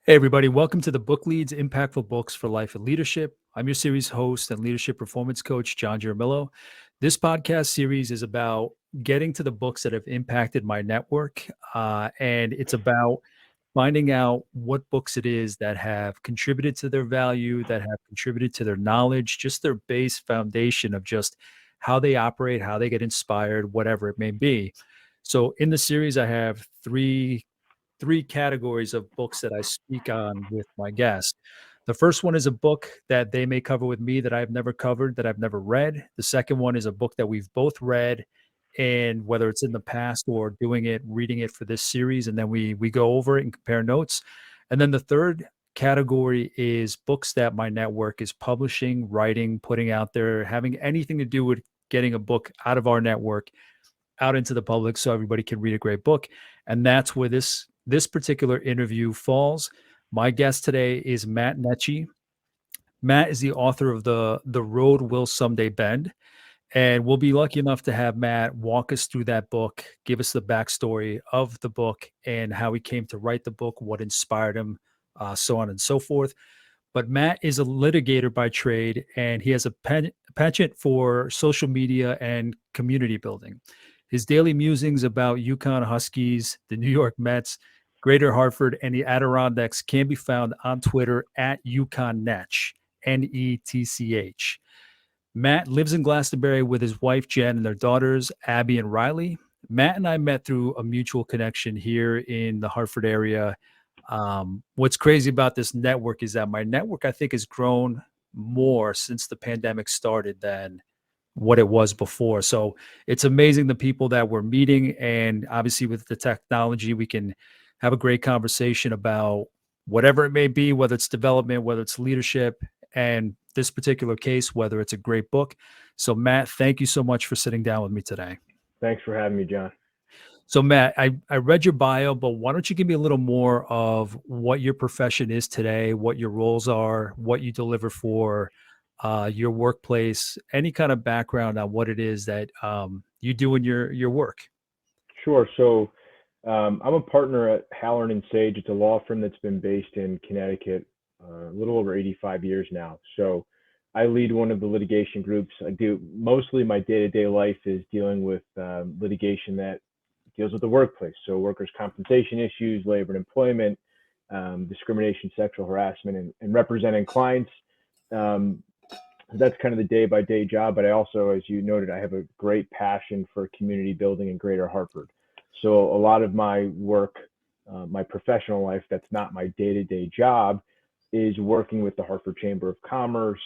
Hey, everybody, welcome to the Book Leads Impactful Books for Life and Leadership. I'm your series host and leadership performance coach, John Giramillo. This podcast series is about getting to the books that have impacted my network. And it's about finding out what books it is that have contributed to their value, that have contributed to their knowledge, just their base foundation of just how they operate, how they get inspired, whatever it may be. So in the series, I have three categories of books that I speak on with my guests. The first one is a book that they may cover with me that I've never covered, that I've never read. The second one is a book that we've both read, and whether it's in the past or reading it for this series, and then we go over it and compare notes. And then the third category is books that my network is publishing, writing, putting out there, having anything to do with getting a book out of our network out into the public so everybody can read a great book. And that's where this particular interview falls. My guest today is Matt Necci. Matt is the author of The Road Will Someday Bend. And we'll be lucky enough to have Matt walk us through that book, give us the backstory of the book and how he came to write the book, what inspired him, so on and so forth. But Matt is a litigator by trade, and he has a penchant for social media and community building. His daily musings about Yukon Huskies, the New York Mets, Greater Hartford, and the Adirondacks can be found on Twitter at UconNetch, Netch. Matt lives in Glastonbury with his wife, Jen, and their daughters, Abby and Riley. Matt and I met through a mutual connection here in the Hartford area. What's crazy about this network is that my network, I think, has grown more since the pandemic started than what it was before. So it's amazing the people that we're meeting. And obviously, with the technology, we can have a great conversation about whatever it may be, whether it's development, whether it's leadership, and this particular case, whether it's a great book. So, Matt, thank you so much for sitting down with me today. Thanks for having me, John. So, Matt, I read your bio, but why don't you give me a little more of what your profession is today, what your roles are, what you deliver for your workplace, any kind of background on what it is that you do in your work? Sure. I'm a partner at Halloran and Sage. It's a law firm that's been based in Connecticut a little over 85 years now. So I lead one of the litigation groups. I do mostly my day-to-day life is dealing with litigation that deals with the workplace. So workers' compensation issues, labor and employment, discrimination, sexual harassment, and representing clients. Um, that's kind of the day-by-day job. But I also, as you noted, I have a great passion for community building in Greater Hartford. So a lot of my work, my professional life, that's not my day-to-day job, is working with the Hartford Chamber of Commerce,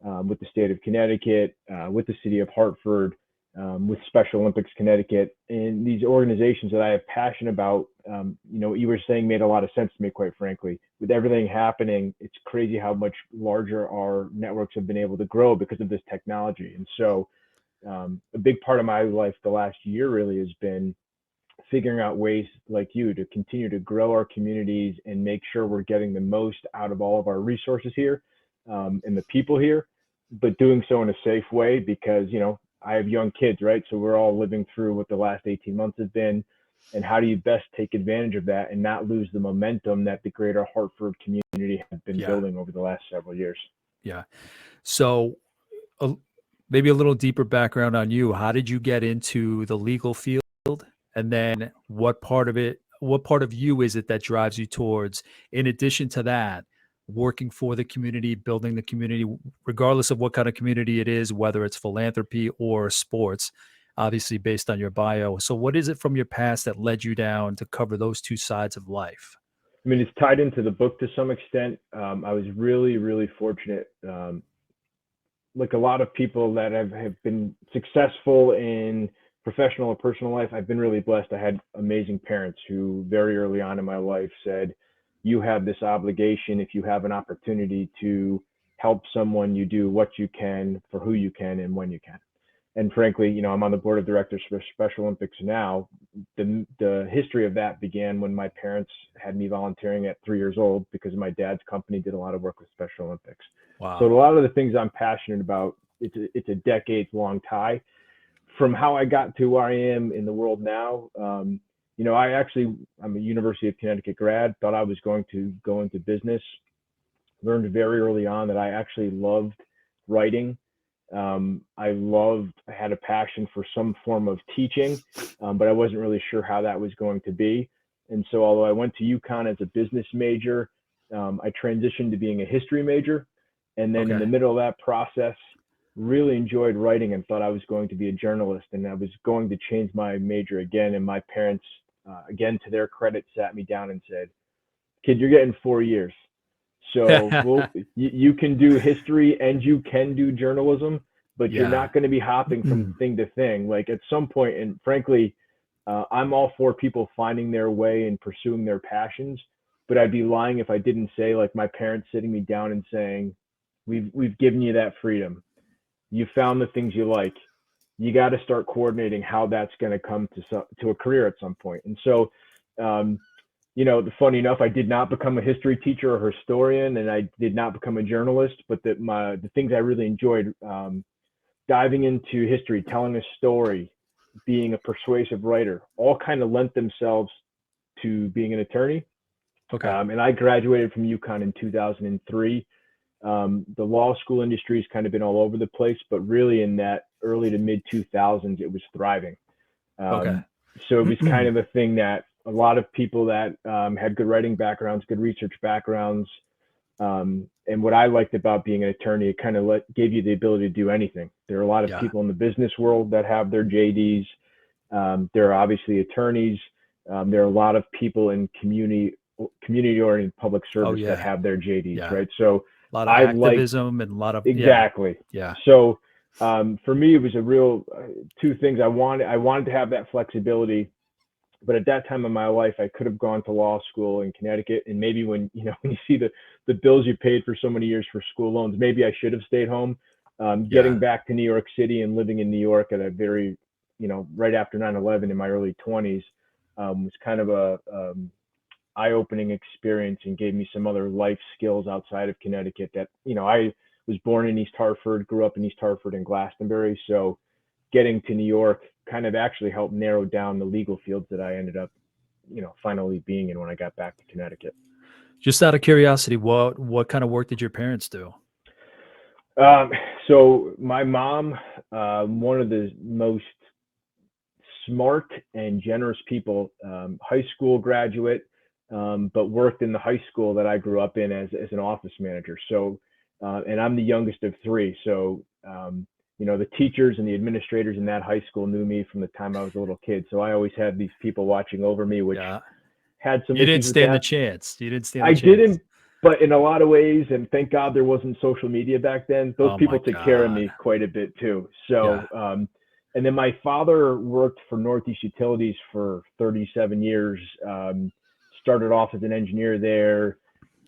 with the state of Connecticut, with the city of Hartford, with Special Olympics Connecticut, and these organizations that I have passion about. What you were saying made a lot of sense to me, quite frankly. With everything happening, it's crazy how much larger our networks have been able to grow because of this technology. And so, a big part of my life the last year really has been figuring out ways like you to continue to grow our communities and make sure we're getting the most out of all of our resources here, and the people here, but doing so in a safe way because, I have young kids, right? So we're all living through what the last 18 months have been. And how do you best take advantage of that and not lose the momentum that the greater Hartford community has been Yeah, building over the last several years? yeah. So a, maybe a little deeper background on you. How did you get into the legal field? And then what part of you is it that drives you towards, in addition to that, working for the community, building the community, regardless of what kind of community it is, whether it's philanthropy or sports, obviously based on your bio. So what is it from your past that led you down to cover those two sides of life? I mean, it's tied into the book to some extent. I was really, really fortunate. Like a lot of people that have been successful in professional or personal life, I've been really blessed. I had amazing parents who very early on in my life said, you have this obligation. If you have an opportunity to help someone, you do what you can for who you can and when you can. And frankly, I'm on the board of directors for Special Olympics now. The history of that began when my parents had me volunteering at 3 years old because my dad's company did a lot of work with Special Olympics. So a Wow. lot of the things I'm passionate about, it's a decades long tie from how I got to where I am in the world now. I'm a University of Connecticut grad, thought I was going to go into business, learned very early on that I actually loved writing. I had a passion for some form of teaching, but I wasn't really sure how that was going to be. And so, although I went to UConn as a business major, I transitioned to being a history major. And then in the Okay. middle of that process, really enjoyed writing and thought I was going to be a journalist and I was going to change my major again. And my parents, again, to their credit, sat me down and said, "Kid, you're getting 4 years. So you can do history and you can do journalism, but you're Yeah. not going to be hopping from thing to thing. Like at some point, and frankly, I'm all for people finding their way and pursuing their passions, but I'd be lying if I didn't say like my parents sitting me down and saying, we've given you that freedom. You found the things you like. You got to start coordinating how that's going to come to a career at some point." And so, um, funny enough, I did not become a history teacher or historian, and I did not become a journalist. But the things I really enjoyed, diving into history, telling a story, being a persuasive writer, all kind of lent themselves to being an attorney. Okay. And I graduated from UConn in 2003. The law school industry has kind of been all over the place, but really in that early to mid 2000s, it was thriving. Okay. Um, so it was kind of a thing that a lot of people that had good writing backgrounds, good research backgrounds, and what I liked about being an attorney, it kind of gave you the ability to do anything. There are a lot of Yeah. people in the business world that have their JDs. There are obviously attorneys. There are a lot of people in community-oriented public Oh service that yeah. have their JDs, Yeah. right? So A lot of I like activism and a lot of yeah. exactly. Yeah. So for me, it was a real two things. I wanted to have that flexibility, but at that time in my life, I could have gone to law school in Connecticut, and maybe when when you see the bills you paid for so many years for school loans, maybe I should have stayed home. Yeah. Getting back to New York City and living in New York at a very, right after 9/11 in my early 20s, was kind of a eye-opening experience and gave me some other life skills outside of Connecticut that, I was born in East Hartford, grew up in East Hartford and Glastonbury. So getting to New York kind of actually helped narrow down the legal fields that I ended up, finally being in when I got back to Connecticut. Just out of curiosity, what kind of work did your parents do? Um, so my mom, one of the most smart and generous people, high school graduate, but worked in the high school that I grew up in as an office manager. So, and I'm the youngest of three. So, the teachers and the administrators in that high school knew me from the time I was a little kid. So I always had these people watching over me, which Yeah. had some You didn't issues with stand the that. chance. You didn't stand the I chance. didn't, but in a lot of ways, and thank God there wasn't social media back then, those Oh people my took care of God. me quite a bit too. Yeah. So, and then my father worked for Northeast Utilities for 37 years, started off as an engineer there,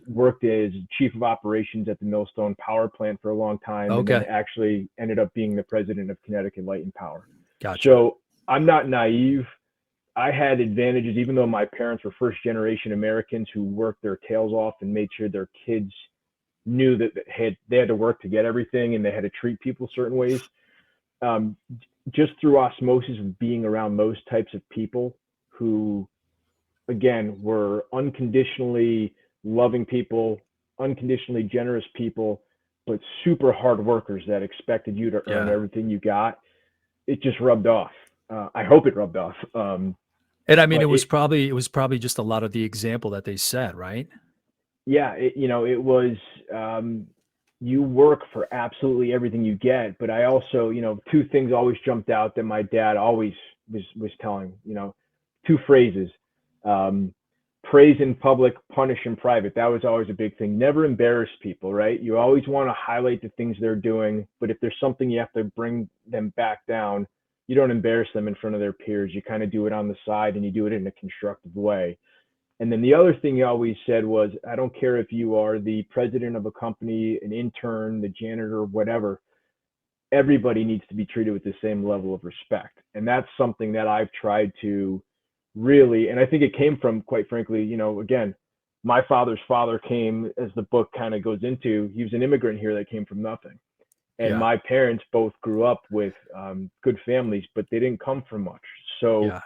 worked as chief of operations at the Millstone Power Plant for a long time, and then Okay. actually ended up being the president of Connecticut Light and Power. Gotcha. So I'm not naive. I had advantages, even though my parents were first generation Americans who worked their tails off and made sure their kids knew that they had to work to get everything and they had to treat people certain ways. Um, just through osmosis of being around those types of people who, again, were unconditionally loving people, unconditionally generous people, but super hard workers that expected you to earn Yeah. everything you got, it just rubbed off. I hope it rubbed off. And I mean, But it was probably just a lot of the example that they set, right? yeah, it was, you work for absolutely everything you get. But I also, two things always jumped out that my dad always was telling, two phrases. Um, Praise in public, punish in private. That was always a big thing. Never embarrass people, right? You always want to highlight the things they're doing, but if there's something you have to bring them back down, you don't embarrass them in front of their peers. You kind of do it on the side and you do it in a constructive way. And then the other thing he always said was, I don't care if you are the president of a company, an intern, the janitor, whatever, everybody needs to be treated with the same level of respect. And that's something that I've tried to really, and I think it came from, quite frankly, again, my father's father came, as the book kind of goes into, he was an immigrant here that came from nothing. And Yeah. my parents both grew up with good families, but they didn't come from much. So Yeah.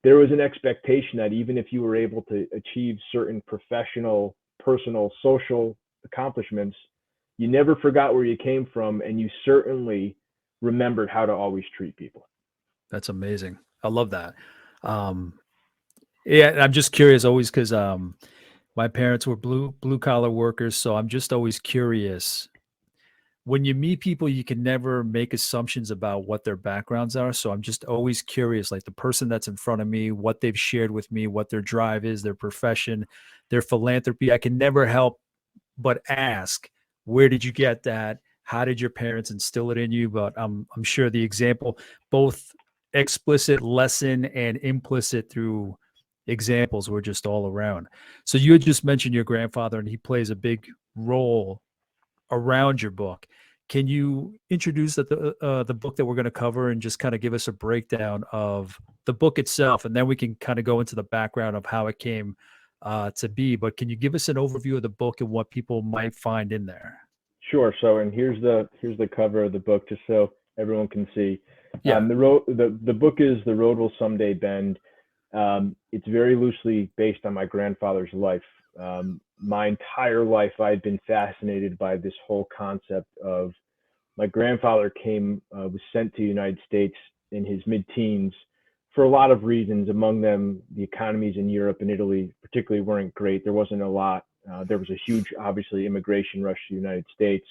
there was an expectation that even if you were able to achieve certain professional, personal, social accomplishments, you never forgot where you came from, and you certainly remembered how to always treat people. That's amazing. I love that. Um, yeah, I'm just curious always because my parents were blue collar workers, so I'm just always curious. When you meet people, you can never make assumptions about what their backgrounds are. So I'm just always curious, like the person that's in front of me, what they've shared with me, what their drive is, their profession, their philanthropy. I can never help but ask, where did you get that? How did your parents instill it in you? But I'm sure the example, both explicit lesson and implicit through examples, were just all around. So you had just mentioned your grandfather, and he plays a big role around your book. Can you introduce the book that we're going to cover and just kind of give us a breakdown of the book itself, and then we can kind of go into the background of how it came to be. But can you give us an overview of the book and what people might find in there? Sure. So, and here's the cover of the book, just so everyone can see. Yeah. The book is "The Road Will Someday Bend." It's very loosely based on my grandfather's life. My entire life, I'd been fascinated by this whole concept of my grandfather was sent to the United States in his mid-teens for a lot of reasons. Among them, the economies in Europe and Italy particularly weren't great. There wasn't a lot. There was a huge, obviously, immigration rush to the United States,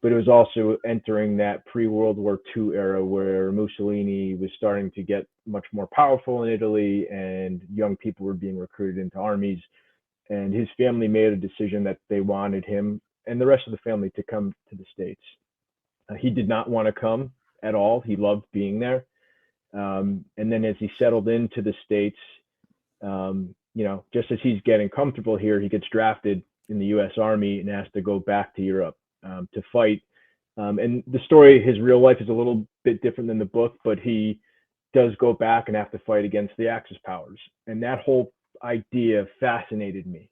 but it was also entering that pre-World War II era where Mussolini was starting to get much more powerful in Italy, and young people were being recruited into armies. And his family made a decision that they wanted him and the rest of the family to come to the States. He did not want to come at all. He loved being there. And then as he settled into the States, just as he's getting comfortable here, he gets drafted in the U.S. Army and has to go back to Europe to fight. And the story, his real life is a little bit different than the book, but he does go back and have to fight against the Axis powers. And that whole idea fascinated me.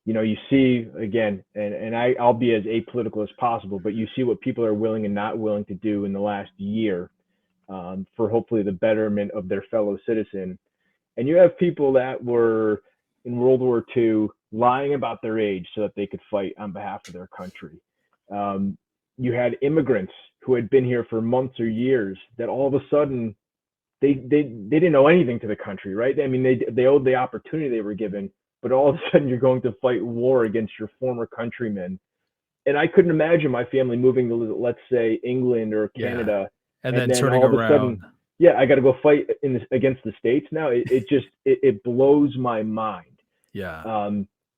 You see again, and I'll be as apolitical as possible, but you see what people are willing and not willing to do in the last year for hopefully the betterment of their fellow citizen. And you have people that were in World War II lying about their age so that they could fight on behalf of their country. You had immigrants who had been here for months or years that all of a sudden they didn't know anything to the country, right? I mean, they owed the opportunity they were given, but all of a sudden you're going to fight war against your former countrymen. And I couldn't imagine my family moving to, let's say, England or Yeah. Canada, And and then then turning all of a sudden, around. yeah, I got to go fight against the States now. It blows my mind. Yeah.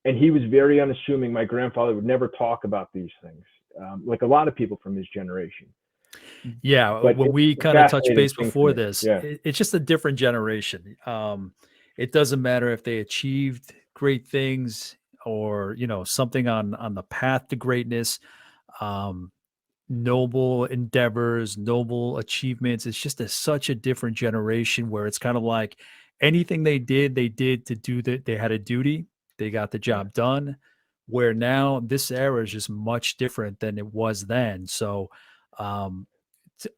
And he was very unassuming. My grandfather would never talk about these things, like a lot of people from his generation. Yeah, But when it's we a kind of touched fascinating base thing for before me. this, Yeah. it's just a different generation. It doesn't matter if they achieved great things or something on the path to greatness, um, noble endeavors, noble achievements. It's just such a different generation where it's kind of like anything they did to do that. They had a duty, they got the Yeah. job done. Where now this era is just much different than it was then. So, um, T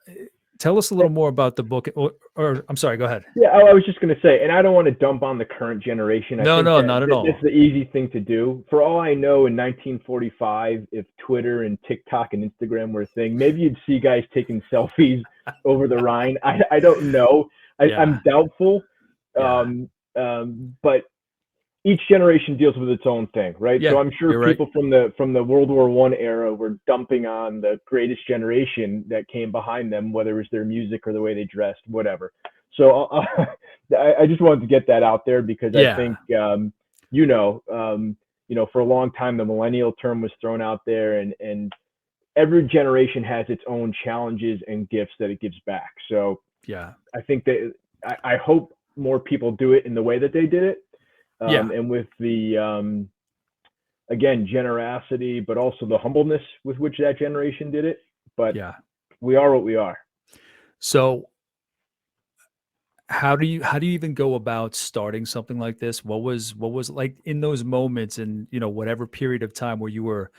tell us a little more about the book, or I'm sorry, go ahead. Yeah, I was just going to say, and I don't want to dump on the current generation. I No, think no, that not at this is all. the easy thing to do. For all I know, in 1945, if Twitter and TikTok and Instagram were a thing, maybe you'd see guys taking selfies over the Rhine. I don't know. Yeah, I'm doubtful. yeah, But each generation deals with its own thing, right? So yeah, I'm sure you're right. people from the World War I era were dumping on the greatest generation that came behind them, whether it was their music or the way they dressed, whatever. So I just wanted to get that out there because I Yeah, think for a long time the millennial term was thrown out there, and every generation has its own challenges and gifts that it gives back. So yeah, I think that I hope more people do it in the way that they did it, yeah, and with the again generosity, but also the humbleness with which that generation did it. But yeah. we are what we are. So, how do you even go about starting something like this? What was like in those moments and, whatever period of time where you were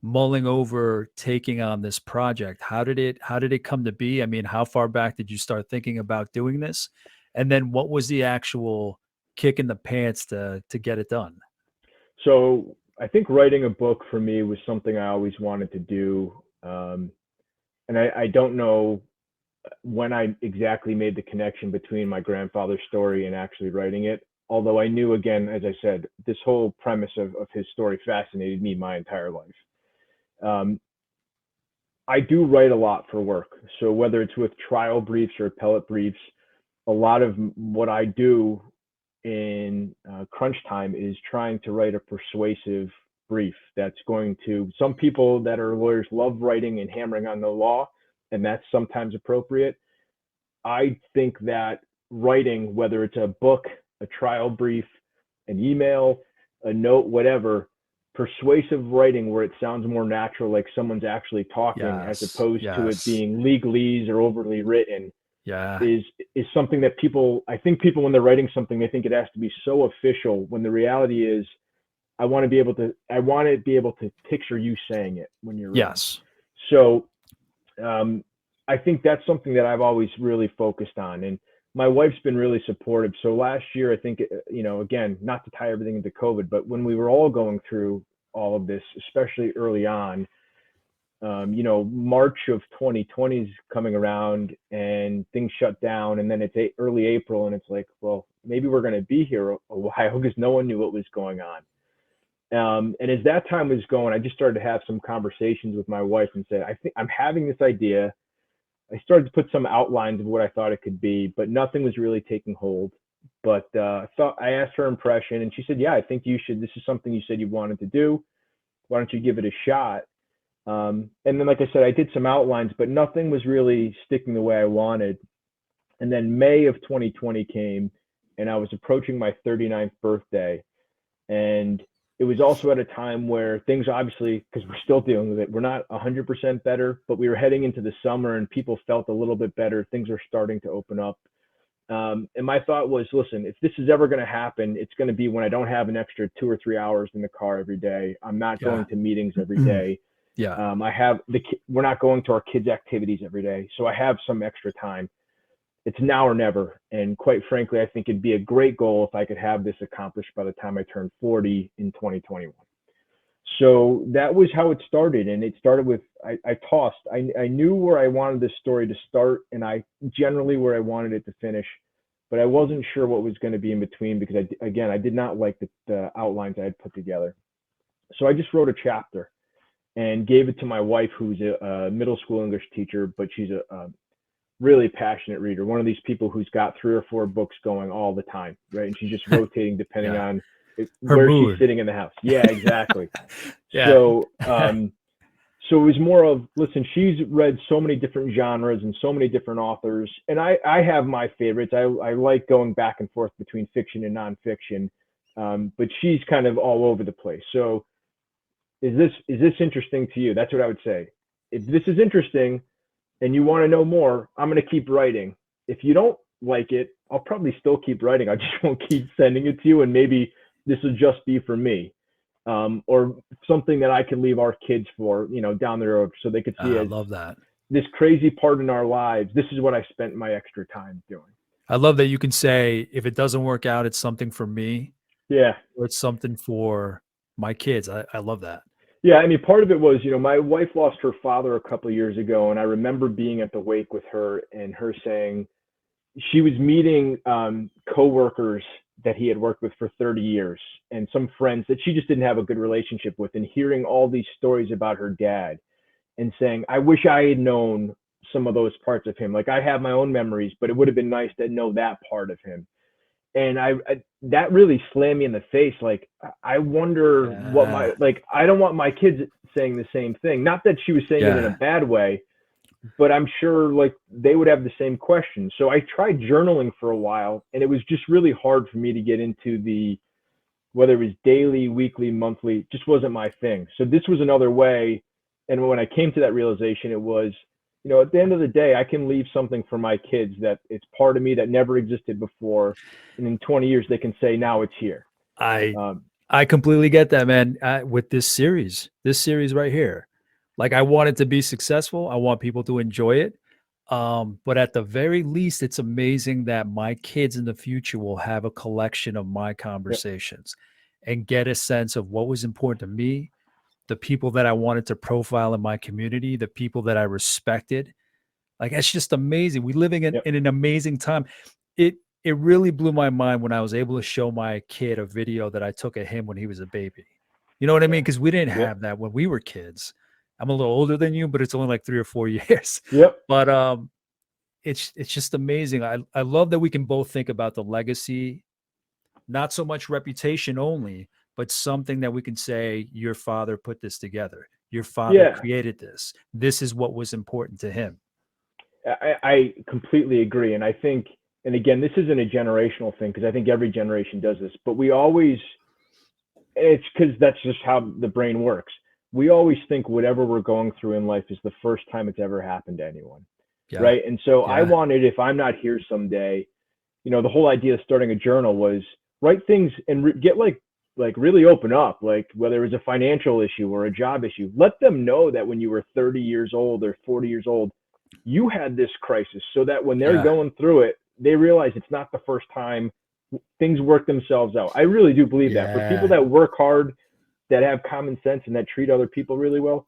mulling over taking on this project? How did it come to be? I mean, how far back did you start thinking about doing this? And then what was the actual kick in the pants to get it done? So I think writing a book for me was something I always wanted to do. And I don't know when I exactly made the connection between my grandfather's story and actually writing it. Although I knew, again, as I said, this whole premise of his story fascinated me my entire life. Um, I do write a lot for work. So whether it's with trial briefs or appellate briefs, a lot of what I do in crunch time is trying to write a persuasive brief that's going to, some people that are lawyers love writing and hammering on the law, and that's sometimes appropriate. I think that writing, whether it's a book, a trial brief, an email, a note, whatever, persuasive writing where it sounds more natural, like someone's actually talking, as Yes. opposed to it Yes. being legalese or overly written, Yeah. is is something that I think people when they're writing something, they think it has to be so official. When the reality is, I want to be able to picture you saying it when you're writing. Yes. So um, I think that's something that I've always really focused on. And my wife's been really supportive. So last year, I think, again, not to tie everything into COVID, but when we were all going through all of this, especially early on, March of 2020 is coming around and things shut down. And then it's early April and it's like, well, maybe we're going to be here a while because no one knew what was going on. And as that time was going, I just started to have some conversations with my wife and said, I think I'm having this idea. I started to put some outlines of what I thought it could be, but nothing was really taking hold. But I asked her impression, and she said, "Yeah, I think you should. This is something you said you wanted to do. Why don't you give it a shot?" And then, like I said, I did some outlines, but nothing was really sticking the way I wanted. And then May of 2020 came, and I was approaching my 39th birthday, and it was also at a time where things, obviously, because we're still dealing with it, we're not 100% better, but we were heading into the summer and people felt a little bit better. Things are starting to open up. And my thought was, listen, if this is ever going to happen, it's going to be when I don't have an extra 2 or 3 hours in the car every day. I'm not Yeah. going to meetings every day. Yeah. We're not going to our kids' activities every day. So I have some extra time. It's now or never. And quite frankly, I think it'd be a great goal if I could have this accomplished by the time I turn 40 in 2021. So that was how it started. And it started with, I tossed, I knew where I wanted this story to start and I generally where I wanted it to finish, but I wasn't sure what was going to be in between because I did not like the outlines I had put together. So I just wrote a chapter and gave it to my wife, who's a middle school English teacher, but she's a really passionate reader, one of these people who's got 3 or 4 books going all the time, right? And she's just rotating depending Yeah. on Her where she's mood. sitting in the house. Yeah, exactly. Yeah. So, so it was more of, listen, she's read so many different genres and so many different authors, and I have my favorites. I like going back and forth between fiction and nonfiction, but she's kind of all over the place. So, is this interesting to you? That's what I would say. If this is interesting, and you want to know more, I'm going to keep writing. If you don't like it, I'll probably still keep writing. I just won't keep sending it to you, and maybe this will just be for me, or something that I can leave our kids for, down the road, so they could see I as love that. this crazy part in our lives. This is what I spent my extra time doing. I love that you can say, if it doesn't work out, it's something for me Yeah, or it's something for my kids. I love that. yeah. I mean, part of it was, my wife lost her father a couple of years ago, and I remember being at the wake with her and her saying, she was meeting coworkers that he had worked with for 30 years and some friends that she just didn't have a good relationship with, and hearing all these stories about her dad and saying, I wish I had known some of those parts of him. Like, I have my own memories, but it would have been nice to know that part of him. And that really slammed me in the face. Like, I wonder Yeah. I don't want my kids saying the same thing. Not that she was saying it in a Yeah. bad way, but I'm sure like they would have the same question. So I tried journaling for a while, and it was just really hard for me to get into whether it was daily, weekly, monthly, just wasn't my thing. So this was another way. And when I came to that realization, it was, at the end of the day, I can leave something for my kids that it's part of me that never existed before. And in 20 years, they can say, now it's here. I Um, I completely get that, man. With this series right here, like I want it to be successful. I want people to enjoy it. But at the very least, it's amazing that my kids in the future will have a collection of my Yep. conversations and get a sense of what was important to me, the people that I wanted to profile in my community, the people that I respected. Like, it's just amazing. We living Yep. in an amazing time. It really blew my mind when I was able to show my kid a video that I took of him when he was a baby. You know what I mean? Because we didn't Yep. have that when we were kids. I'm a little older than you, but it's only like 3 or 4 years. Yep. But, it's just amazing. I love that we can both think about the legacy, not so much reputation only, but something that we can say, "Your father put this together. Your father Yeah. created this. This is what was important to him." I completely agree. And I think, and again, this isn't a generational thing because I think every generation does this, but we always, it's because that's just how the brain works. We always think whatever we're going through in life is the first time it's ever happened to anyone. Yeah. Right. And so I Yeah. wanted, if I'm not here someday, the whole idea of starting a journal was write things and get like really open up, like whether it was a financial issue or a job issue, let them know that when you were 30 years old or 40 years old, you had this crisis so that when they're Yeah. going through it, they realize it's not the first time. Things work themselves out. I really do believe that for people Yeah. that work hard, that have common sense and that treat other people really well,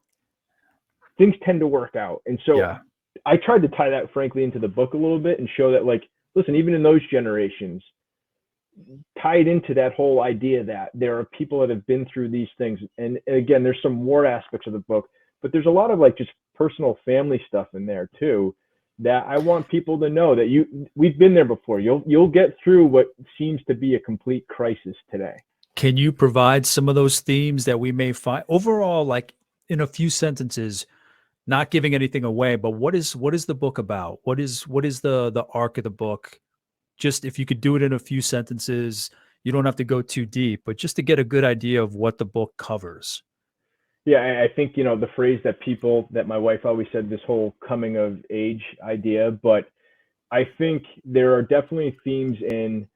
things tend to work out. And so Yeah. I tried to tie that frankly into the book a little bit and show that, like, listen, even in those generations, tied into that whole idea that there are people that have been through these things. And again, there's some war aspects of the book, but there's a lot of like just personal family stuff in there too that I want people to know that we've been there before. You'll get through what seems to be a complete crisis today. Can you provide some of those themes that we may find overall, like in a few sentences, not giving anything away, but what is the book about? What is the arc of the book? Just if you could do it in a few sentences, you don't have to go too deep, but just to get a good idea of what the book covers. Yeah, I think the phrase that my wife always said, this whole coming of age idea, but I think there are definitely themes in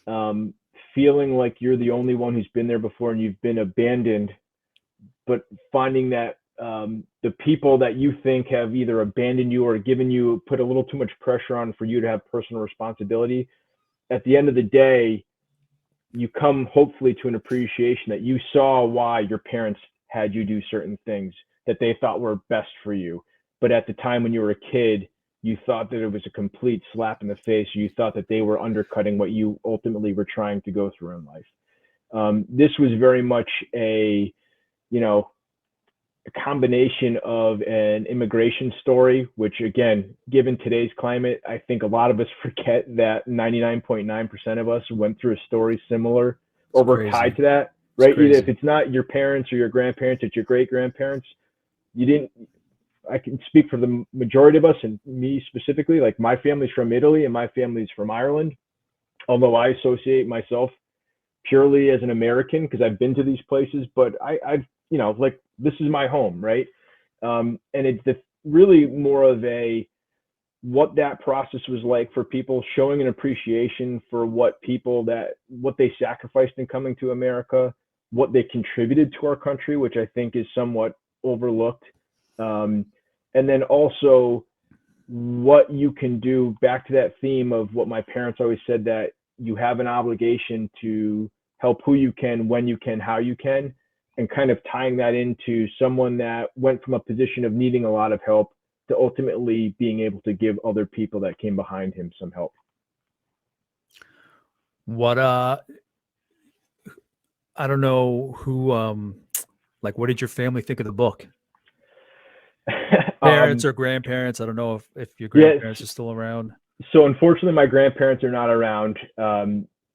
um, feeling like you're the only one who's been there before and you've been abandoned, but finding that the people that you think have either abandoned you or given you, put a little too much pressure on for you to have personal responsibility. At the end of the day, you come hopefully to an appreciation that you saw why your parents had you do certain things that they thought were best for you. But at the time when you were a kid, you thought that it was a complete slap in the face. You thought that they were undercutting what you ultimately were trying to go through in life. This was very much you know, a combination of an immigration story, which again, given today's climate, I think a lot of us forget that 99.9% of us went through a story similar It's or were tied crazy. to that, It's right? Either if crazy. it's not your parents or your grandparents, it's your great grandparents. You didn't, I can speak for the majority of us and me specifically, like my family's from Italy and my family's from Ireland. Although I associate myself purely as an American because I've been to these places, but I've, like this is my home, right? And it's really more of a what that process was like for people, showing an appreciation for what they sacrificed in coming to America, what they contributed to our country, which I think is somewhat overlooked. Um, and then also what you can do, back to that theme of what my parents always said, that you have an obligation to help who you can, when you can, how you can, and kind of tying that into someone that went from a position of needing a lot of help to ultimately being able to give other people that came behind him some help. What I don't know who like what did your family think of the book? Parents um, or grandparents? I don't know if your yes. grandparents are still around. So unfortunately, my grandparents are not around.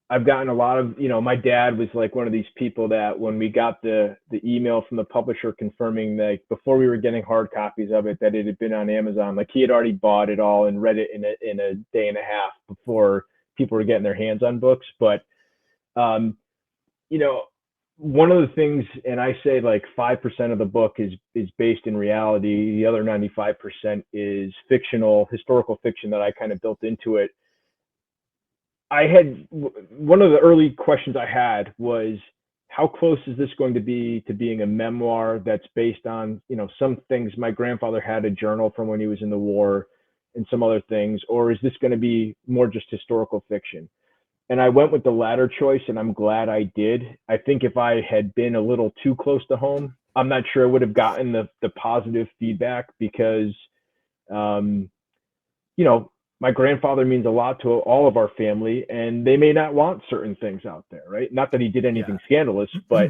I've gotten a lot of, my dad was like one of these people that when we got the email from the publisher confirming, like before we were getting hard copies of it, that it had been on Amazon, like he had already bought it all and read it in a day and a half before people were getting their hands on books. But um, you know, one of the things, and I say like 5% of the book is based in reality. The other 95% is fictional, historical fiction that I kind of built into it. I had one of the early questions I had was, how close is this going to be to being a memoir that's based on some things? My grandfather had a journal from when he was in the war, and some other things, or is this going to be more just historical fiction? And I went with the latter choice, and I'm glad I did. I think if I had been a little too close to home, I'm not sure I would have gotten the positive feedback because, um, you know, my grandfather means a lot to all of our family, and they may not want certain things out there, right? Not that he did anything Yeah. scandalous, but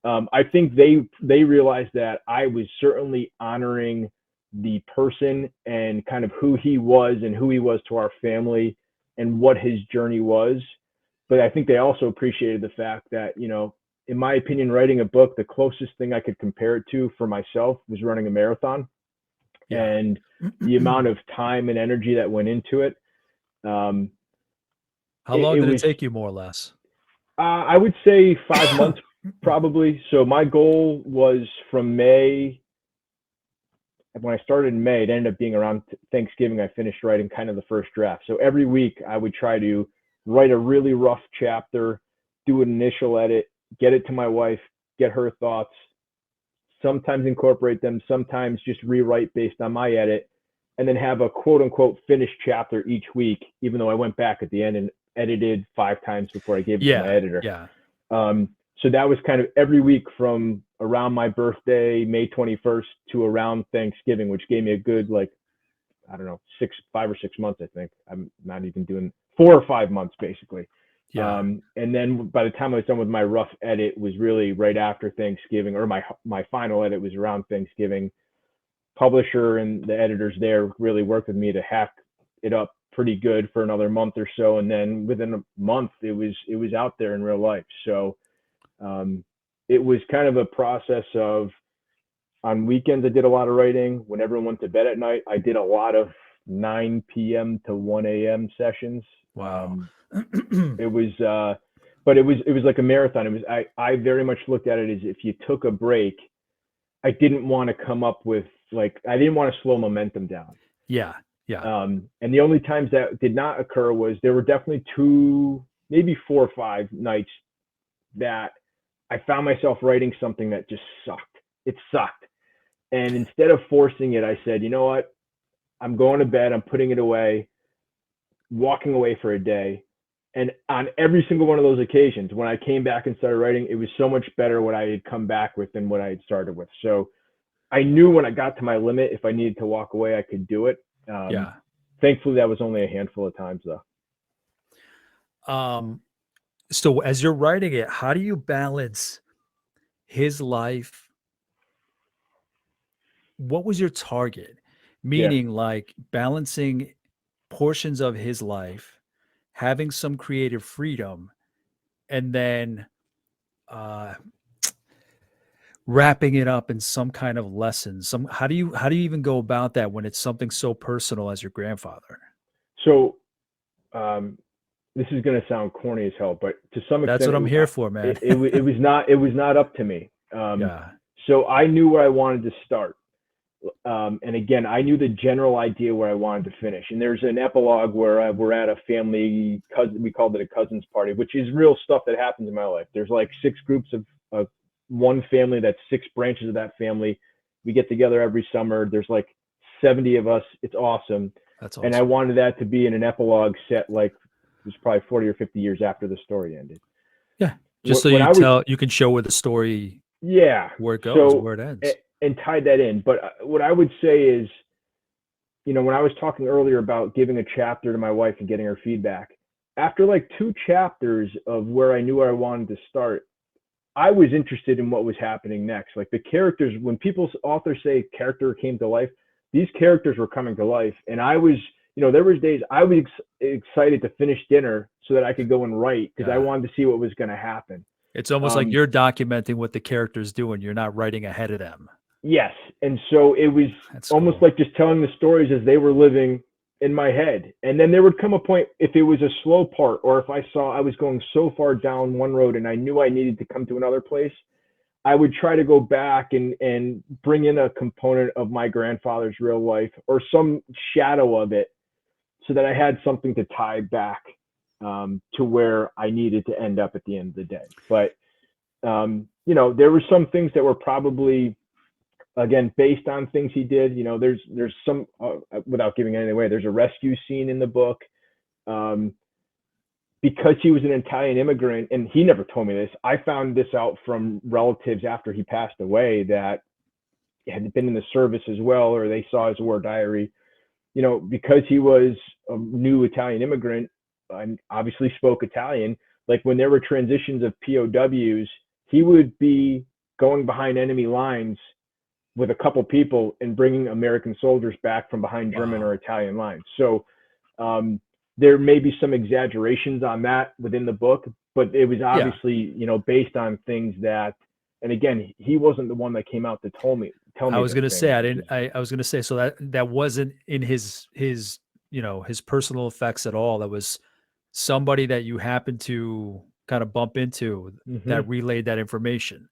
I think they realized that I was certainly honoring the person and kind of who he was and who he was to our family and what his journey was. But I think they also appreciated the fact that, you know, in my opinion, writing a book, the closest thing I could compare it to for myself was running a marathon, Yeah. and the amount of time and energy that went into it. Um, How long it did it was, take you, more or less? I would say 5 months probably. So my goal was from May. When I started in May, it ended up being around Thanksgiving. I finished writing kind of the first draft. So every week I would try to write a really rough chapter, do an initial edit, get it to my wife, get her thoughts, sometimes incorporate them, sometimes just rewrite based on my edit, and then have a quote unquote finished chapter each week, even though I went back at the end and edited 5 times before I gave it to my Yeah. editor. Yeah. So that was kind of every week from around my birthday, May 21st, to around Thanksgiving, which gave me a good, like, I don't know, 5 or 6 months, I think. I'm not even doing 4 or 5 months, basically. Yeah. And then by the time I was done with my rough edit was really right after Thanksgiving, or my final edit was around Thanksgiving. Publisher and the editors there really worked with me to hack it up pretty good for another month or so, and then within a month it was out there in real life. So it was kind of a process of, on weekends I did a lot of writing. When everyone went to bed at night, I did a lot of 9 p.m. to 1 a.m. sessions. Wow. It was but it was like a marathon. It was I very much looked at it as, if you took a break, I didn't want to come up with, like, I didn't want to slow momentum down. Yeah. Yeah. And the only times that did not occur was, there were definitely 2, maybe 4 or 5 nights that I found myself writing something that just sucked. It sucked. And instead of forcing it, I said, you know what? I'm going to bed. I'm putting it away, walking away for a day. And on every single one of those occasions, when I came back and started writing, it was so much better what I had come back with than what I had started with. So I knew when I got to my limit, if I needed to walk away, I could do it. Yeah. Thankfully, that was only a handful of times, though. So as you're writing it, how do you balance his life? What was your target? Yeah. Meaning, like, balancing portions of his life, having some creative freedom, and then uh wrapping it up in some kind of lesson. How do you even go about that when it's something so personal as your grandfather? So um, this is going to sound corny as hell, but to some That's extent, what I'm here for, man. it was not up to me. Yeah. So I knew where I wanted to start. And again, I knew the general idea where I wanted to finish. And there's an epilogue where we're at a family cousin. We called it a cousin's party, which is real stuff that happens in my life. There's like 6 groups of one family. That's 6 branches of that family. We get together every summer. There's like 70 of us. It's awesome. That's And I awesome. wanted that to be in an epilogue set, like, it was probably 40 or 50 years after the story ended. Yeah. Just so When I was, you can show where the story, yeah. where it goes, So, where it ends. and tie that in. But what I would say is, you know, when I was talking earlier about giving a chapter to my wife and getting her feedback, after like 2 chapters of where I knew where I wanted to start, I was interested in what was happening next. Like, the characters, when people's authors say character came to life, these characters were coming to life. And I was, you know, there was days I was excited to finish dinner so that I could go and write, because I Yeah. wanted to see what was going to happen. It's almost like Um, you're documenting what the character's doing. You're not writing ahead of them. yes. And so it was That's almost cool. like just telling the stories as they were living in my head. And then there would come a point, if it was a slow part, or if I saw I was going so far down one road and I knew I needed to come to another place, I would try to go back and bring in a component of my grandfather's real life, or some shadow of it, so that I had something to tie back to where I needed to end up at the end of the day. But you know, there were some things that were probably again, based on things he did. There's some, without giving anything away, there's a rescue scene in the book. Um, because he was an Italian immigrant, and he never told me this. I found this out from relatives after he passed away that had been in the service as well, or they saw his war diary. Because he was a new Italian immigrant and obviously spoke Italian, like when there were transitions of POWs, he would be going behind enemy lines with a couple people and bringing American soldiers back from behind German or Wow. Italian lines. So there may be some exaggerations on that within the book, but it was Yeah. obviously, based on things that, and again, he wasn't the one that came out to tell I me was this gonna say thing. I didn't. I was gonna say so that wasn't in his his personal effects at all. That was somebody that you happened to kind of bump into Mm-hmm. that relayed that information.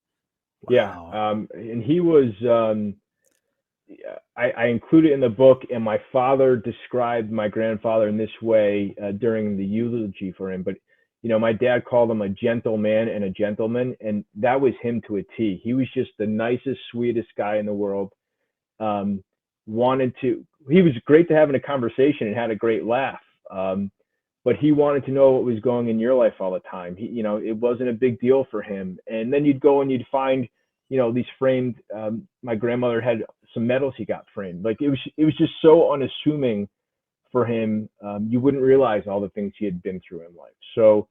Yeah. Wow. And he was, I include it in the book, and my father described my grandfather in this way during the eulogy for him. But my dad called him a gentleman and a gentleman, and that was him to a T. He was just the nicest, sweetest guy in the world. Um, he was great to have in a conversation and had a great laugh. But he wanted to know what was going in your life all the time. It wasn't a big deal for him. And then you'd go and you'd find, these framed. My grandmother had some medals he got framed. Like it was just so unassuming for him. You wouldn't realize all the things he had been through in life. So,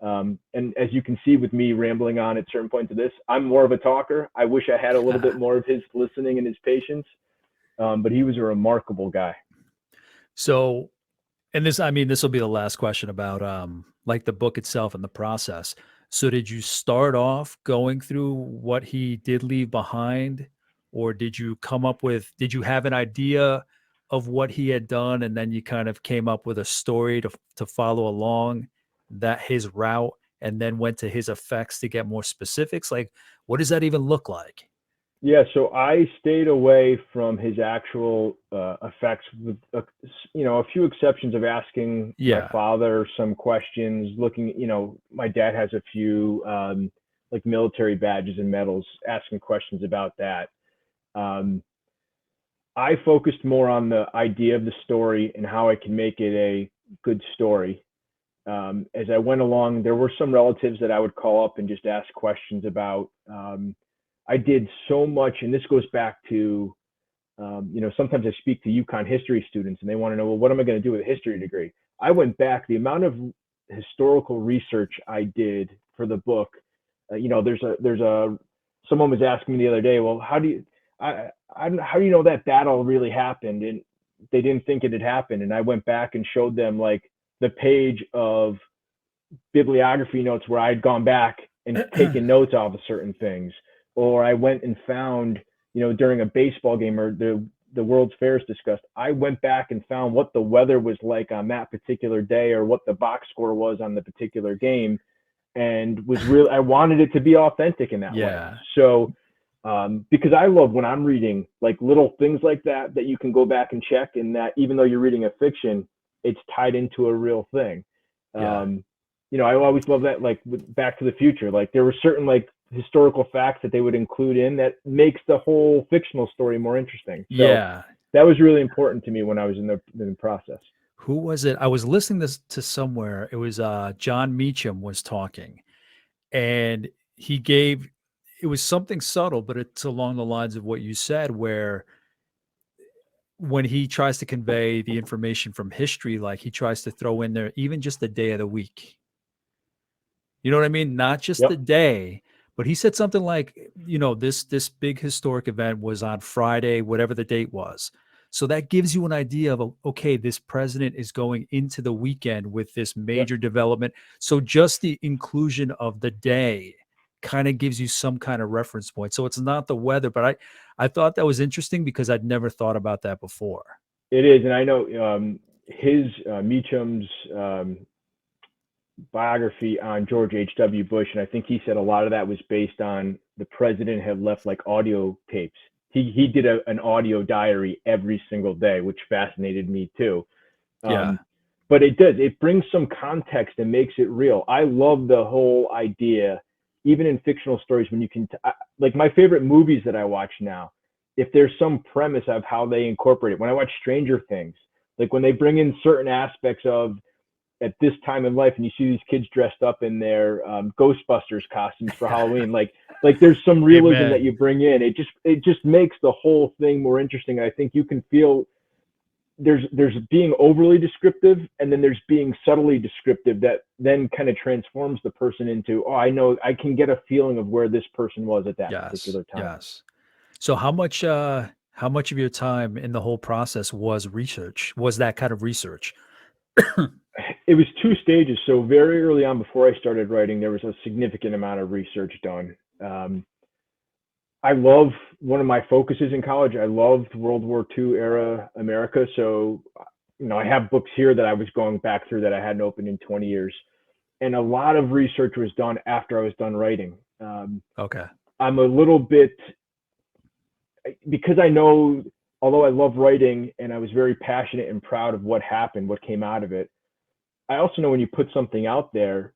and as you can see with me rambling on at certain points of this, I'm more of a talker. I wish I had a little bit more of his listening and his patience. But he was a remarkable guy. So, and this, I mean, this will be the last question about like the book itself and the process. So, did you start off going through what he did leave behind, or did you have an idea of what he had done, and then you kind of came up with a story to follow along that his route, and then went to his effects to get more specifics? Like, what does that even look like? Yeah, so I stayed away from his actual effects, with a few exceptions of asking my Yeah. father some questions. Looking, my dad has a few like military badges and medals, asking questions about that. Um, I focused more on the idea of the story and how I can make it a good story. As I went along, there were some relatives that I would call up and just ask questions about. I did so much, and this goes back to, sometimes I speak to UConn history students and they want to know, well, what am I going to do with a history degree? I went back, the amount of historical research I did for the book. Someone was asking me the other day, well, how do you know that battle really happened? And they didn't think it had happened. And I went back and showed them like the page of bibliography notes where I'd gone back and taken notes off of certain things, or I went and found, during a baseball game or the World's Fairs discussed, I went back and found what the weather was like on that particular day or what the box score was on the particular game, and I wanted it to be authentic in that way. Yeah. So, because I love when I'm reading like little things like that you can go back and check, and that even though you're reading a fiction, it's tied into a real thing. Yeah. Um, I always love that, like with Back to the Future, like there were certain like historical facts that they would include in that makes the whole fictional story more interesting. So Yeah. that was really important to me when I was in the process. Who was it? I was listening this to somewhere. It was John Meacham was talking, and he gave it was something subtle, but it's along the lines of what you said, where when he tries to convey the information from history, like he tries to throw in there even just the day of the week. You know what I mean? Not just the Yep. day, but he said something like, this big historic event was on Friday, whatever the date was. So that gives you an idea of, okay, this president is going into the weekend with this Yep. major development. So just the inclusion of the day kind of gives you some kind of reference point. So it's not the weather, but I thought that was interesting because I'd never thought about that before. It is, and I know his Meacham's biography on George H.W. Bush, and I think he said a lot of that was based on the president had left like audio tapes. He did an audio diary every single day, which fascinated me too. Yeah. But it brings some context and makes it real. I love the whole idea, even in fictional stories, when you can like my favorite movies that I watch now if there's some premise of how they incorporate it. When I watch Stranger Things, like when they bring in certain aspects of at this time in life and you see these kids dressed up in their Ghostbusters costumes for Halloween, like there's some realism that you Amen. bring in. It just makes the whole thing more interesting. I think you can feel there's being overly descriptive, and then there's being subtly descriptive that then kind of transforms the person into, oh, I know, I can get a feeling of where this person was at that Yes. particular time. Yes. So how much of your time in the whole process was research? Was that kind of research? It was two stages. So very early on, before I started writing, there was a significant amount of research done. I love one of my focuses in college. I loved World War II era America. So, I have books here that I was going back through that I hadn't opened in 20 years. And a lot of research was done after I was done writing. Okay. I'm a little bit, because I know, although I love writing and I was very passionate and proud of what happened, what came out of it, I also know when you put something out there,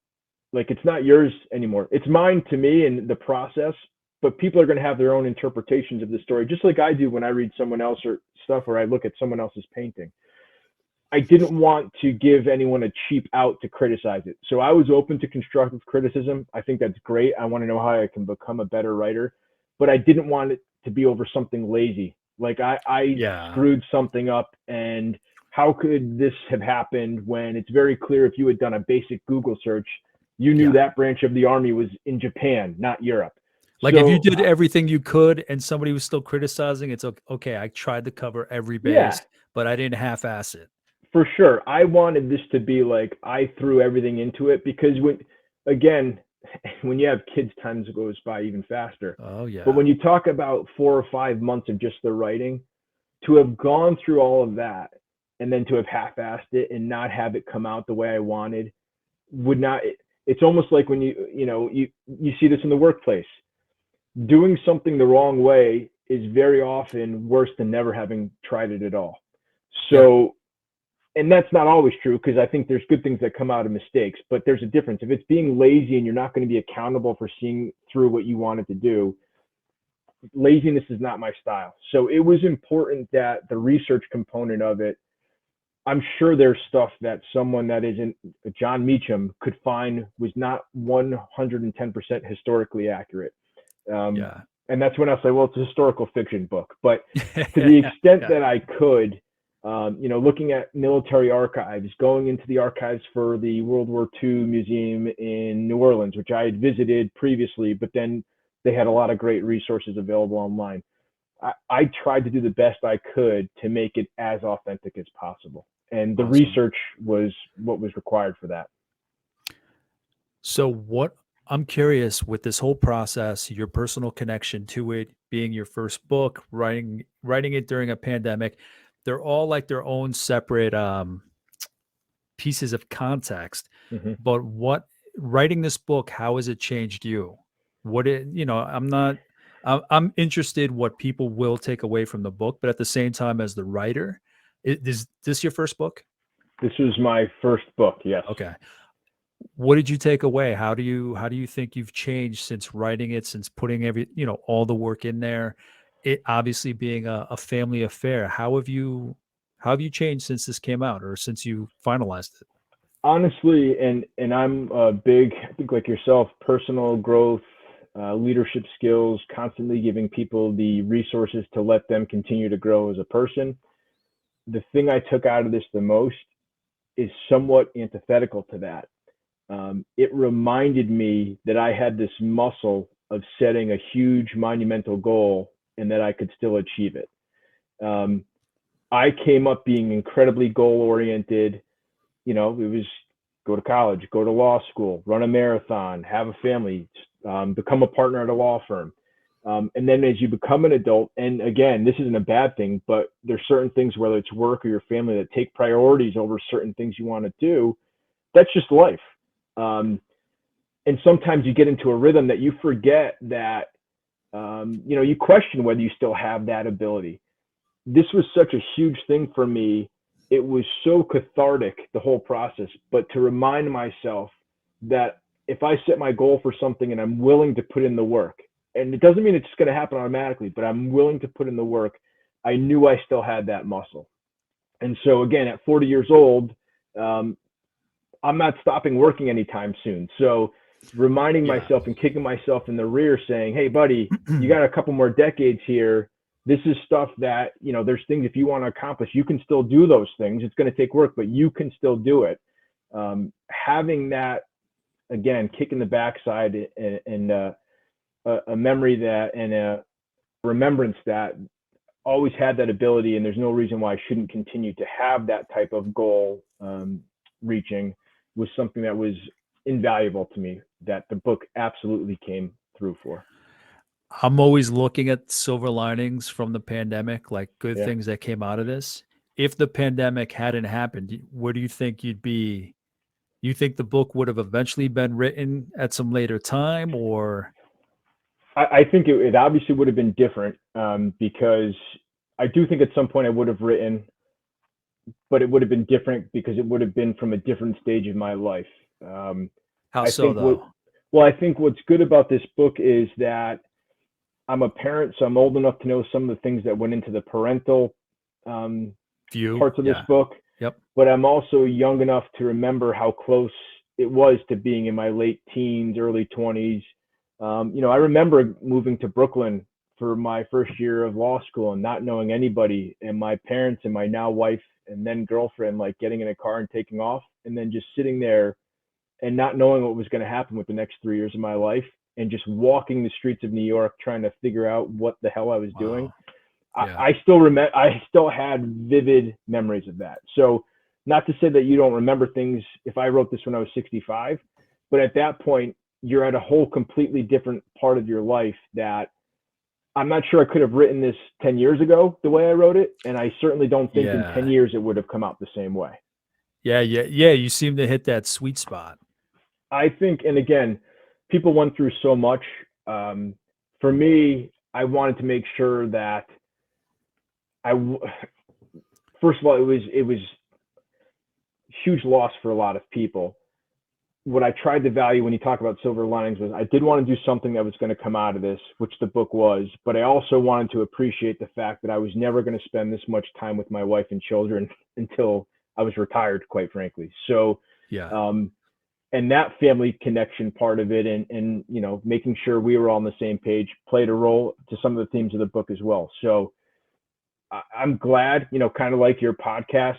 like it's not yours anymore. It's mine to me in the process, but people are going to have their own interpretations of the story, just like I do when I read someone else or stuff, or I look at someone else's painting. I didn't want to give anyone a cheap out to criticize it. So I was open to constructive criticism. I think that's great. I want to know how I can become a better writer, but I didn't want it to be over something lazy. Like I Yeah. screwed something up, and how could this have happened when it's very clear if you had done a basic Google search, you knew Yeah. that branch of the army was in Japan, not Europe. Like if you So did everything you could and somebody was still criticizing, it's okay. I tried to cover every yeah, base, but I didn't half-ass it. for sure. I wanted this to be like I threw everything into it, because again, when you have kids, time goes by even faster. Oh But yeah. when you talk about 4 or 5 months of just the writing, to have gone through all of that and then to have half-assed it and not have it come out the way I wanted would not. It's almost like when you see this in the workplace. Doing something the wrong way is very often worse than never having tried it at all. Yeah. So, and that's not always true, because I think there's good things that come out of mistakes, but there's a difference. If it's being lazy and you're not going to be accountable for seeing through what you wanted to do, laziness is not my style. So it was important that the research component of it, I'm sure there's stuff that someone that isn't John Meacham could find was not 110% historically accurate. Um, Yeah. and that's when I say, well, it's a historical fiction book. But to the extent Yeah. that I could, looking at military archives, going into the archives for the World War II Museum in New Orleans, which I had visited previously, but then they had a lot of great resources available online. I tried to do the best I could to make it as authentic as possible. And the Awesome. research was what was required for that. So what I'm curious with this whole process, your personal connection to it, being your first book, writing it during a pandemic, they're all like their own separate pieces of context. Mm-hmm. But what writing this book, how has it changed you? I'm not I'm interested what people will take away from the book, but at the same time as the writer, is this your first book? This was my first book, yes. Okay. What did you take away? How do you think you've changed since writing it, since putting all the work in there? It obviously being a family affair. How have you changed since this came out or since you finalized it? Honestly, and I'm a big, I think like yourself, personal growth, leadership skills, constantly giving people the resources to let them continue to grow as a person. The thing I took out of this the most is somewhat antithetical to that. It reminded me that I had this muscle of setting a huge monumental goal and that I could still achieve it. Um, I came up being incredibly goal oriented. It was go to college, go to law school, run a marathon, have a family, become a partner at a law firm. And then as you become an adult, and again, this isn't a bad thing, but there's certain things, whether it's work or your family, that take priorities over certain things you want to do. That's just life. Um, and sometimes you get into a rhythm that you forget that, you question whether you still have that ability. This was such a huge thing for me. It was so cathartic, the whole process, but to remind myself that if I set my goal for something and I'm willing to put in the work, and it doesn't mean it's just going to happen automatically, but I'm willing to put in the work. I knew I still had that muscle. And so again, at 40 years old, um, I'm not stopping working anytime soon. So reminding Yeah. myself and kicking myself in the rear saying, hey, buddy, you got a couple more decades here. This is stuff that, there's things if you want to accomplish, you can still do those things. It's going to take work, but you can still do it. Having that, again, kick in the backside and a memory that and a remembrance that always had that ability, and there's no reason why I shouldn't continue to have that type of goal reaching was something that was invaluable to me that the book absolutely came through for. I'm always looking at silver linings from the pandemic, like good Yeah. things that came out of this. If the pandemic hadn't happened, where do you think you'd be? You think the book would have eventually been written at some later time, or I think it obviously would have been different because I do think at some point I would have written, but it would have been different because it would have been from a different stage of my life. Um, how I so think what though? well, I think what's good about this book is that I'm a parent, so I'm old enough to know some of the things that went into the parental um, View? parts of this Yeah. book, Yep. but I'm also young enough to remember how close it was to being in my late teens, early 20s. I remember moving to Brooklyn for my first year of law school and not knowing anybody, and my parents and my now wife and then girlfriend like getting in a car and taking off, and then just sitting there and not knowing what was going to happen with the next 3 years of my life, and just walking the streets of New York trying to figure out what the hell I was doing. Wow. I, Yeah. I still remember. I still had vivid memories of that. So, not to say that you don't remember things. If I wrote this when I was 65, but at that point, you're at a whole completely different part of your life that I'm not sure I could have written this 10 years ago the way I wrote it, and I certainly don't think in 10 Yeah. years it would have come out the same way. Yeah. Yeah. Yeah. You seem to hit that sweet spot. I think, and again, people went through so much. For me, I wanted to make sure that I, first of all, it was huge loss for a lot of people. What I tried to value when you talk about silver linings was I did want to do something that was going to come out of this, which the book was, but I also wanted to appreciate the fact that I was never going to spend this much time with my wife and children until I was retired, quite frankly. So, Yeah. um, and that family connection part of it and making sure we were all on the same page played a role to some of the themes of the book as well. So I'm glad, kind of like your podcast,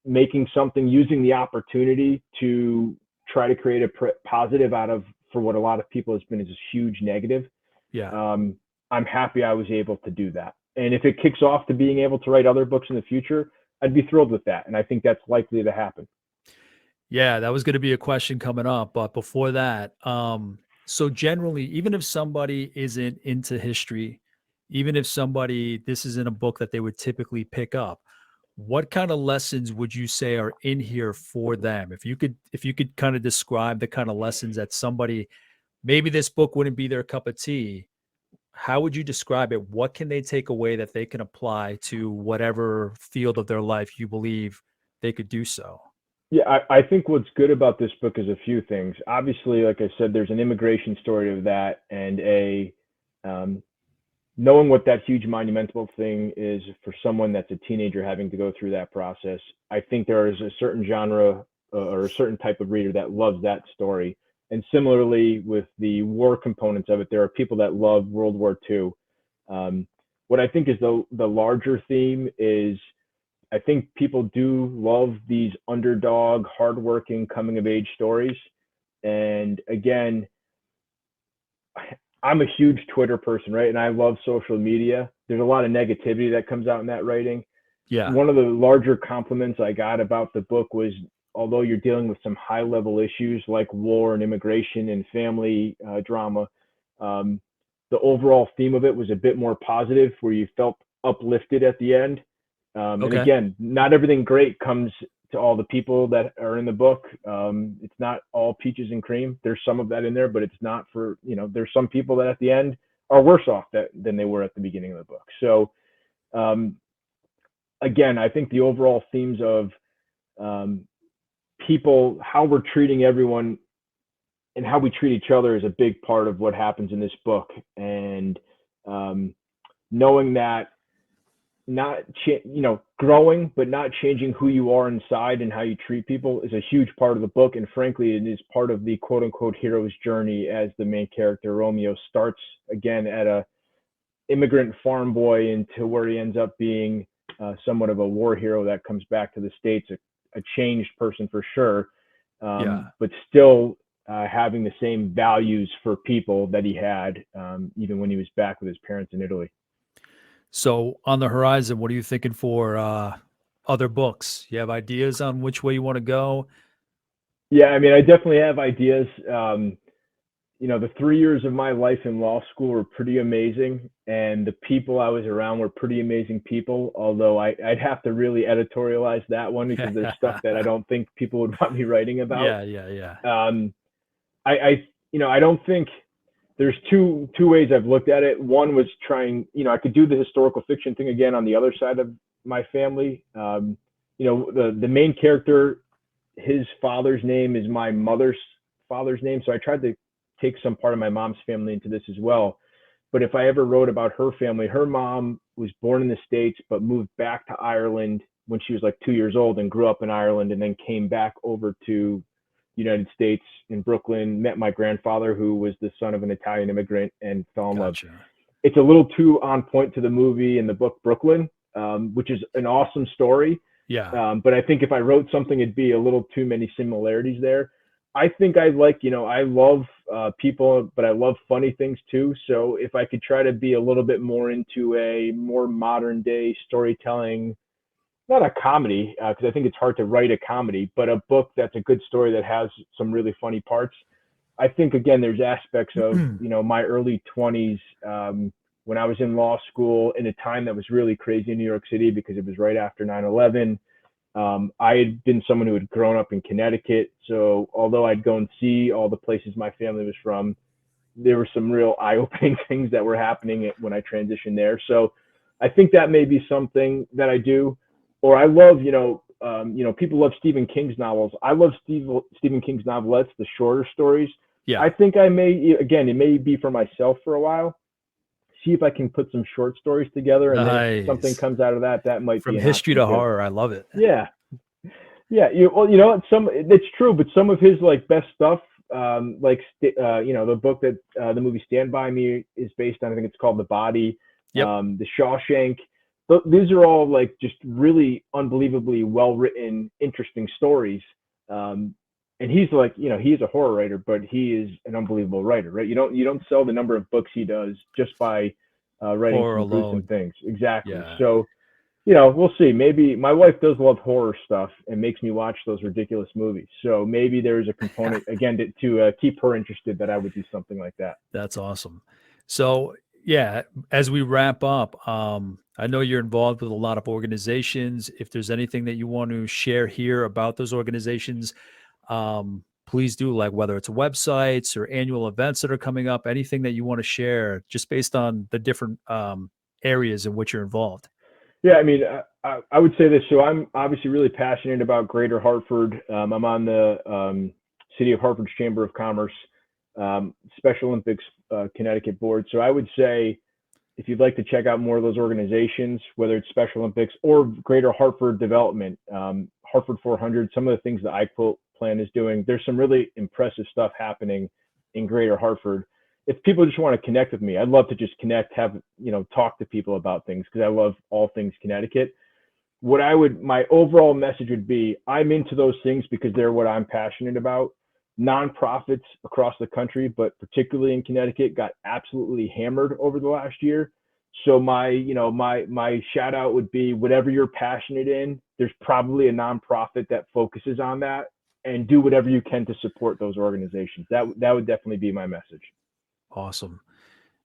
making something, using the opportunity to try to create a positive out of for what a lot of people has been is a huge negative. Yeah. I'm happy I was able to do that. And if it kicks off to being able to write other books in the future, I'd be thrilled with that. And I think that's likely to happen. Yeah, that was going to be a question coming up, but before that, so generally, even if somebody isn't into history, even if somebody this isn't a book that they would typically pick up, what kind of lessons would you say are in here for them? If you could kind of describe the kind of lessons that somebody maybe this book wouldn't be their cup of tea, how would you describe it? What can they take away that they can apply to whatever field of their life you believe they could do so? Yeah, I think what's good about this book is a few things. Obviously, like I said, there's an immigration story of that and um, knowing what that huge monumental thing is for someone that's a teenager having to go through that process. I think there is a certain genre or a certain type of reader that loves that story. And similarly, with the war components of it, there are people that love World War II. Um, what I think is the larger theme is I think people do love these underdog, hardworking coming of age stories. And again, I'm a huge Twitter person, right? And I love social media. There's a lot of negativity that comes out in that writing. Yeah. One of the larger compliments I got about the book was although you're dealing with some high level issues like war and immigration and family drama, um, the overall theme of it was a bit more positive where you felt uplifted at the end. And Okay. again, not everything great comes to all the people that are in the book. It's not all peaches and cream. There's some of that in there, but it's not for, there's some people that at the end are worse off than they were at the beginning of the book. So, um, again, I think the overall themes of um, people, how we're treating everyone and how we treat each other is a big part of what happens in this book. And um, knowing that not growing but not changing who you are inside and how you treat people is a huge part of the book, and frankly it is part of the quote unquote hero's journey, as the main character Romeo starts again at a immigrant farm boy into where he ends up being somewhat of a war hero that comes back to the States, a changed person for sure, Yeah. but still having the same values for people that he had even when he was back with his parents in Italy. So on the horizon, what are you thinking for other books? You have ideas on which way you want to go? Yeah, I mean, I definitely have ideas. The 3 years of my life in law school were pretty amazing, and the people I was around were pretty amazing people. Although I'd have to really editorialize that one because there's stuff that I don't think people would want me writing about. Yeah, yeah, yeah. Um, I don't think there's two ways I've looked at it. One was trying, I could do the historical fiction thing again on the other side of my family. The main character, his father's name is my mother's father's name, so I tried to take some part of my mom's family into this as well. But if I ever wrote about her family, her mom was born in the States but moved back to Ireland when she was like 2 years old and grew up in Ireland, and then came back over to United States in Brooklyn, met my grandfather who was the son of an Italian immigrant, and fell in love. Gotcha. It's a little too on point to the movie and the book Brooklyn, which is an awesome story. Yeah. But I think if I wrote something, it'd be a little too many similarities there. I think I love people, but I love funny things too. So if I could try to be a little bit more into a more modern day storytelling, not a comedy, because I think it's hard to write a comedy, but a book that's a good story that has some really funny parts. I think again, there's aspects of my early 20s, when I was in law school in a time that was really crazy in New York City because it was right after 9/11. I had been someone who had grown up in Connecticut, so although I'd go and see all the places my family was from, there were some real eye-opening things that were happening when I transitioned there. So I think that may be something that I do. Or I love, people love Stephen King's novels. I love Stephen King's novelettes, the shorter stories. Yeah. I think I may, again, it may be for myself for a while. See if I can put some short stories together, and then if something Nice. comes out of that, that might be From an history option to too. horror. I love it. Yeah, yeah. It's true, but some of his like best stuff, the book that the movie Stand By Me is based on. I think it's called The Body. Yep. The Shawshank. These are all like just really unbelievably well written, interesting stories. And he's like, he's a horror writer, but he is an unbelievable writer, right? You don't sell the number of books he does just by writing Horror some gruesome alone. things. Exactly. Yeah. So we'll see. Maybe my wife does love horror stuff and makes me watch those ridiculous movies. So maybe there's a component again to keep her interested that I would do something like that. That's awesome. So, yeah, as we wrap up, I know you're involved with a lot of organizations. If there's anything that you want to share here about those organizations, please do, like whether it's websites or annual events that are coming up, anything that you want to share just based on the different areas in which you're involved. Yeah, I mean, I would say this. So I'm obviously really passionate about Greater Hartford. I'm on the City of Hartford's Chamber of Commerce, Special Olympics Connecticut board. So I would say if you'd like to check out more of those organizations, whether it's Special Olympics or Greater Hartford Development, Hartford 400, some of the things that iQuote plan is doing, there's some really impressive stuff happening in Greater Hartford. If people just want to connect with me, I'd love to just connect, talk to people about things because I love all things Connecticut. My overall message would be, I'm into those things because they're what I'm passionate about. Nonprofits across the country, but particularly in Connecticut, got absolutely hammered over the last year. So my shout out would be whatever you're passionate in, there's probably a nonprofit that focuses on that, and do whatever you can to support those organizations. That would definitely be my message. Awesome.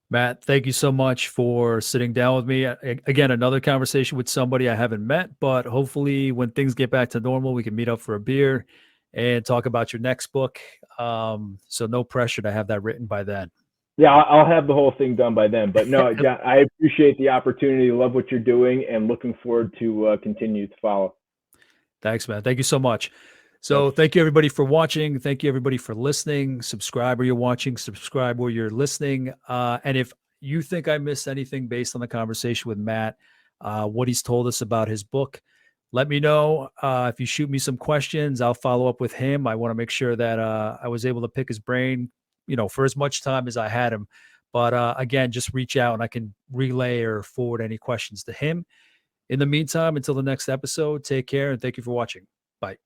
Matt, thank you so much for sitting down with me. Again, another conversation with somebody I haven't met, but hopefully when things get back to normal, we can meet up for a beer and talk about your next book. So no pressure to have that written by then. Yeah, I'll have the whole thing done by then. But no, John, I appreciate the opportunity. Love what you're doing, and looking forward to continue to follow. Thanks, man. Thank you so much. So thank you everybody for watching. Thank you everybody for listening. Subscribe where you're watching, subscribe where you're listening. And if you think I missed anything based on the conversation with Matt, what he's told us about his book, let me know. If you shoot me some questions, I'll follow up with him. I want to make sure that I was able to pick his brain, for as much time as I had him. But again, just reach out and I can relay or forward any questions to him. In the meantime, until the next episode, take care and thank you for watching. Bye.